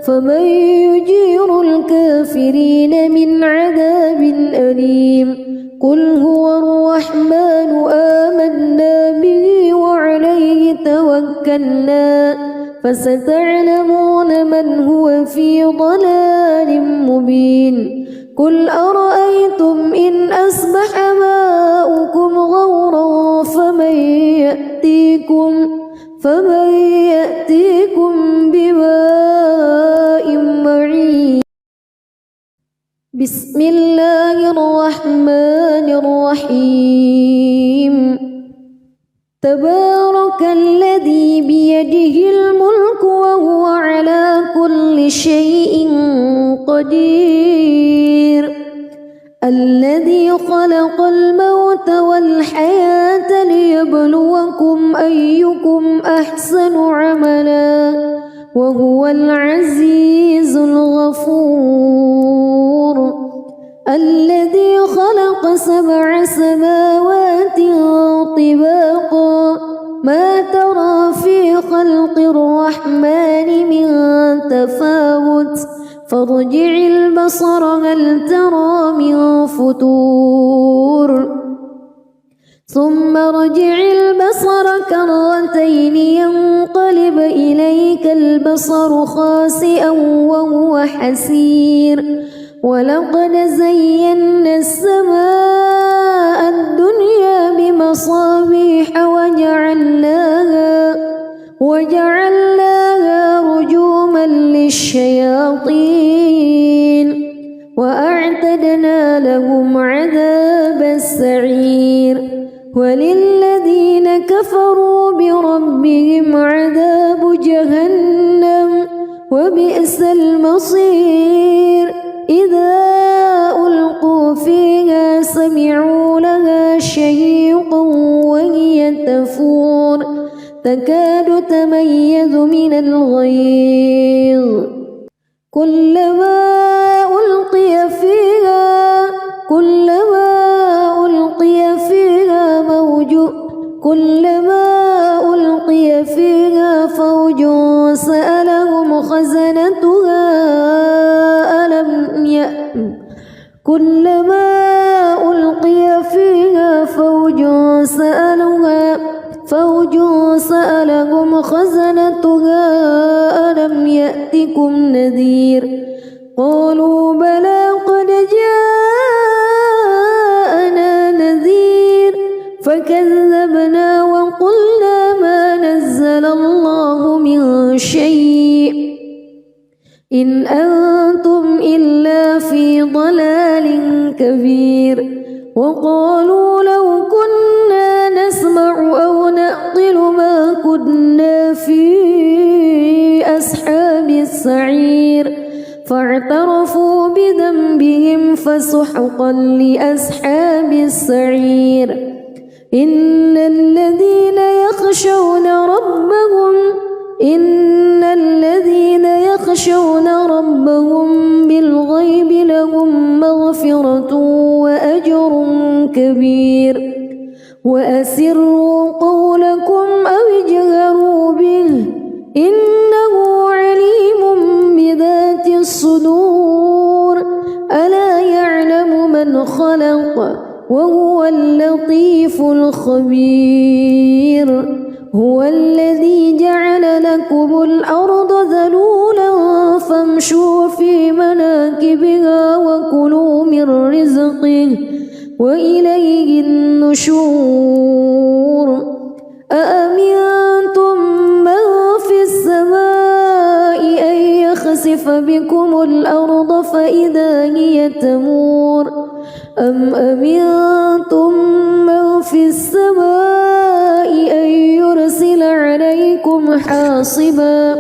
فمن يجير الكافرين من عذاب أليم قل هو الرحمن آمنا به وعليه توكلنا فستعلمون من هو في ضلال مبين قل أرأيتم إن أصبح ماؤكم غورا فمن تبارك الذي بيده الملك وهو على كل شيء قدير الذي خلق الموت والحياة ليبلوكم أيكم أحسن عملا وهو العزيز الغفور الذي خلق 7 سماوات طباقا ما ترى في خلق الرحمن من تفاوت فارجع البصر هل ترى من فتور ثم ارجع البصر كرتين ينقلب إليك البصر خاسئا وهو حسير ولقد زينا السماء الدنيا بمصابيح وجعلناها رجوما للشياطين وأعتدنا لهم عذاب السعير وللذين كفروا بربهم عذاب جهنم وبئس المصير إذا ألقوا فيها سمعوا لها شهيقا وهي تفور تكاد تميز من الغيظ كلما ألقي فيها فوج سألهم خزنتها كلما ألقي فيها فوج سألهم خزنتها ألم يأتكم نذير قالوا بلى قد جاءنا نذير فكذبنا وقلنا ما نزل الله من شيء إن أنتم إلا في ضلال كبير وقالوا لو كنا نسمع أو نعقل ما كنا في أصحاب السعير فاعترفوا بذنبهم فسحقا لأصحاب السعير إن الذين يخشون ربهم بالغيب لهم مغفرة وأجر كبير وأسروا قولكم أو اجهروا به إنه عليم بذات الصدور ألا يعلم من خلق وهو اللطيف الخبير هو الذي جعل لكم الأرض ذلولا فامشوا في مناكبها وكلوا من رزقه وإليه النشور أأمنتم من في السماء أن يخسف بكم الأرض فإذا هي تمور أم أمنتم من في السماء أن يرسل عليكم حاصبا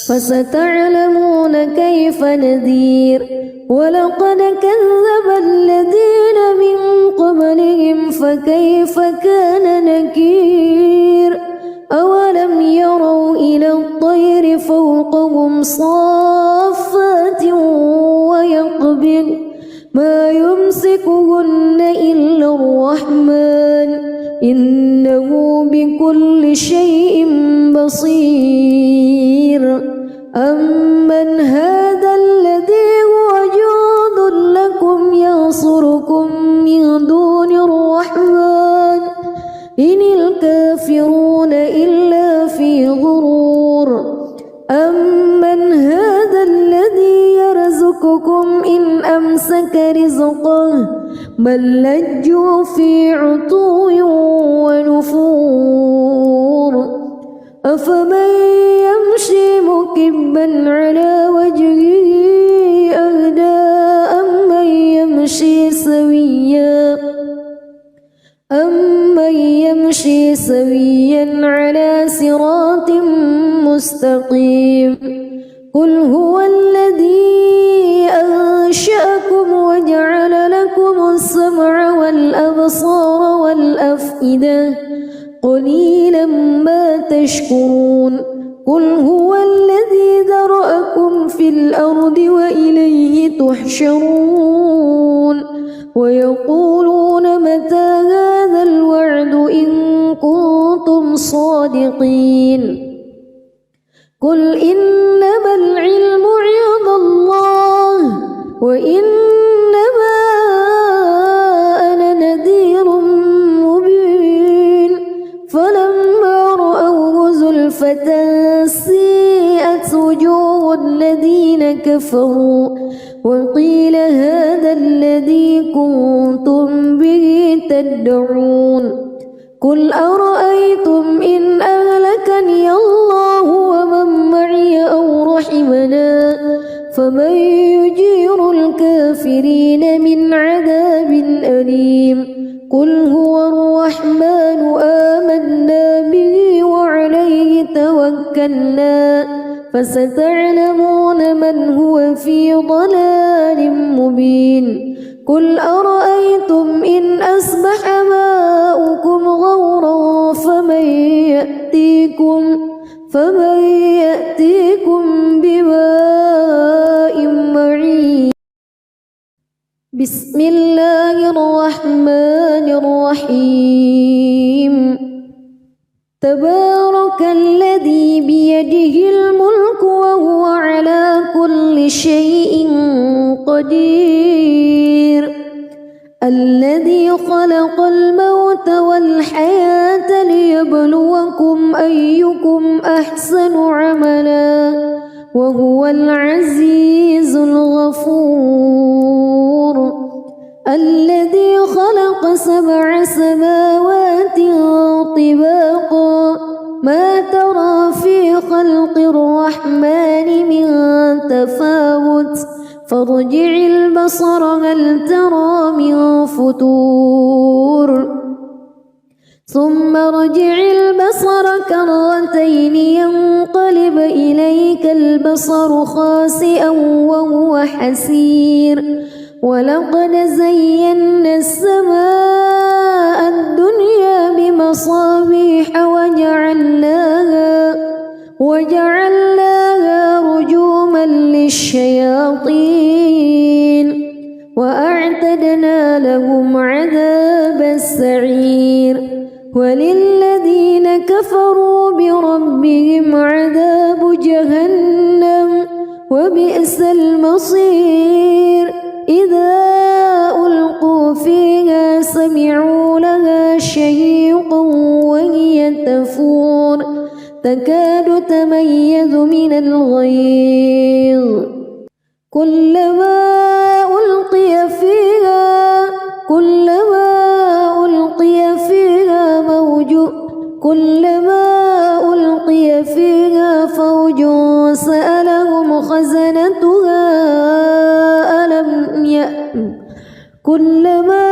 فستعلمون كيف نذير ولقد كذب الذين من قبلهم فكيف كان نكير أولم يروا إلى الطير فوقهم صافات ويقبض ما يمسكهن إلا الرحمن إنه بكل شيء بصير أمن هذا الذي هو جند لكم ينصركم من دون الرحمن إن الكافرون إلا في غرور أمن هذا الذي يرزقكم إن أمسك رزقه بل لجوا في عتو ونفور أفمن يمشي مكبا على وجهه أهدى أمن يمشي سويا على صراط مستقيم قل هو الذي أنشأكم وجعل لكم السمع والأبصار والأفئدة قليلا ما تشكرون قل هو الذي ذرأكم في الأرض وإليه تحشرون ويقولون متى هذا الوعد إن كنتم صادقين قل إنما العلم عند الله وإنما أنا نذير مبين فلما رأوه زلفة سيئت وجوه الذين كفروا وقيل هذا الذي كنتم به تدعون قل أرأيتم إن أهلكني الله ومن معي أو رحمنا فمن يجير الكافرين من عذاب أليم قل هو الرحمن آمنا به وعليه توكلنا فستعلمون من هو في ضلال مبين قل أرأيتم إن أصبح ماؤكم غورا فمن يأتيكم بماء معين بسم الله الرحمن الرحيم تبارك الذي بيده الملك وهو على كل شيء قدير الذي خلق الموت والحياة ليبلوكم أيكم أحسن عملا وهو العزيز الغفور الذي خلق 7 سماوات طباقا ما ترى في خلق الرحمن من تفاوت فارجع البصر هل ترى من فطور ثم ارجع البصر كرتين ينقلب إليك البصر خاسئا وهو حسير ولقد زينا السماء الدنيا بمصابيح وجعلناها رجوما للشياطين وأعتدنا لهم عذاب السعير وللذين كفروا بربهم عذاب جهنم وبئس المصير إذا ألقوا فيها سمعوا لها شهيقا وهي تفور تكاد تميز من الغيظ كلما ألقي فيها فوج سألهم خزنتها كلما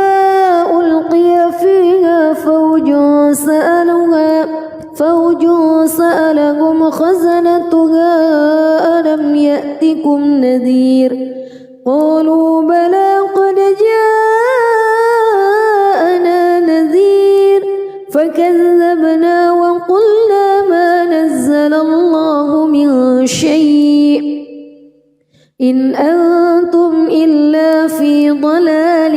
ألقي فيها فوج سألهم خزنتها ألم يأتكم نذير قالوا بلى قد جاءنا نذير فكذبنا وقلنا ما نزل الله من شيء إن أنتم إلا في ضلال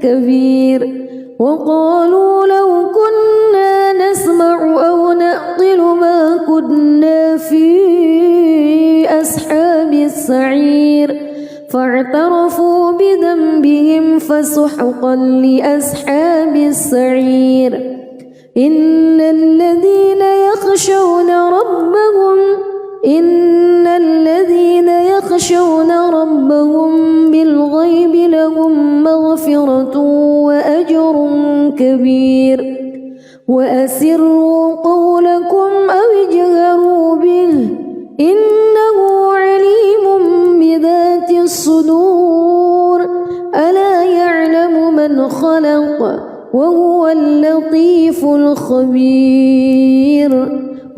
كبير وقالوا لو كنا نسمع أو نعقل ما كنا في أصحاب السعير فاعترفوا بذنبهم فسحقا لأصحاب السعير إن الذين يخشون ربهم بالغيب لهم مغفرة وأجر كبير وأسروا قولكم أو اجهروا به إنه عليم بذات الصدور ألا يعلم من خلق وهو اللطيف الخبير.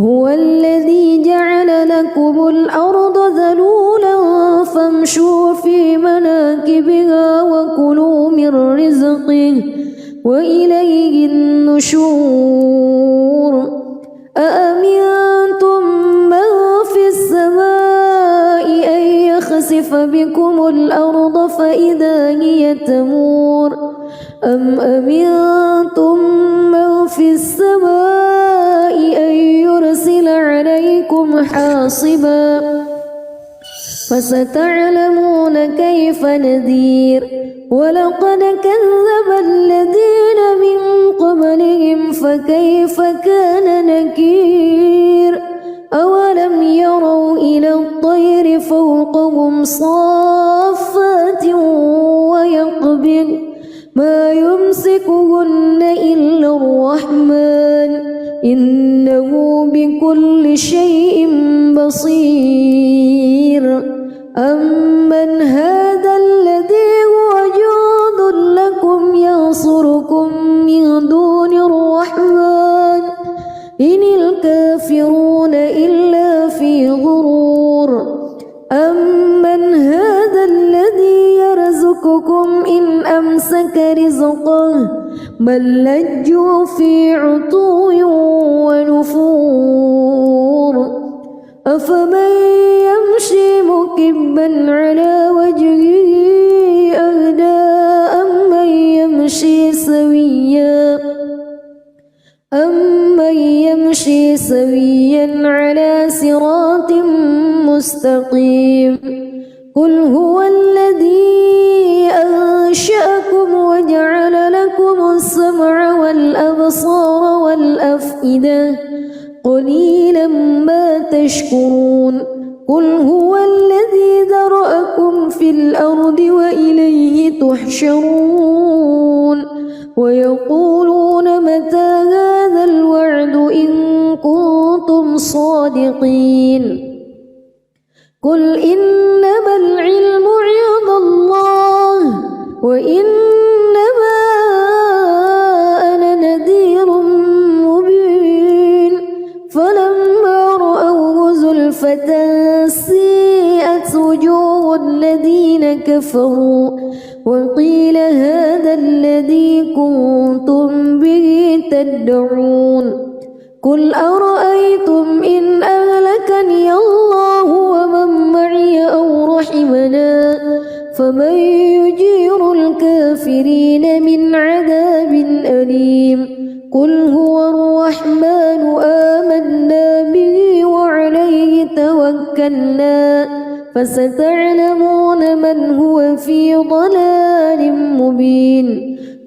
هو الذي جعل لكم الأرض ذلولا فامشوا في مناكبها وكلوا من رزقه وإليه النشور. أأمنتم من في السماء أن يخسف بكم الأرض فإذا هي تمور أم أمنتم من في السماء أن يرسل عليكم حاصبا فستعلمون كيف نذير. ولقد كذب الذين من قبلهم فكيف كان نكير. أولم يروا إلى الطير فوقهم صافات ويقبض ما يمسكهن إلا الرحمن إنه بكل شيء بصير. أمن هذا الذي هو جند لكم ينصركم من دون الرحمن إن الكافرون إلا في غرور. أمن هذا الذي يرزقكم إن أمسك رزقه بل لجوا في عتو ونفور. أفمن يمشي مكبا على وجهه أهدى أمن يمشي سويا على صراط مستقيم. قل هو الذي أنشأكم وجعل لكم السمع والأبصار والأفئدة قليلا ما تشكرون. قل هو الذي ذرأكم في الأرض وإليه تحشرون. ويقولون متى هذا الوعد إن كنتم صادقين. قل إنما العلم عند الله وإنما أنا نذير مبين. فلما رأوه زلفة سيئت وجوه الذين كفروا وقيل هذا الذي كنتم به تدعون. قل أرأيتم إن أهلكني الله ومن معي أو رحمنا فمن يجير الكافرين من عذاب أليم. قل هو الرحمن آمنا به وعليه توكلنا فستعلمون من هو في ضلال مبين.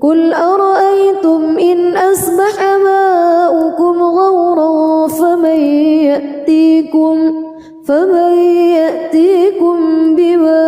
قل أرأيتم إن أصبح ماؤكم غورا فمن يأتيكم بماء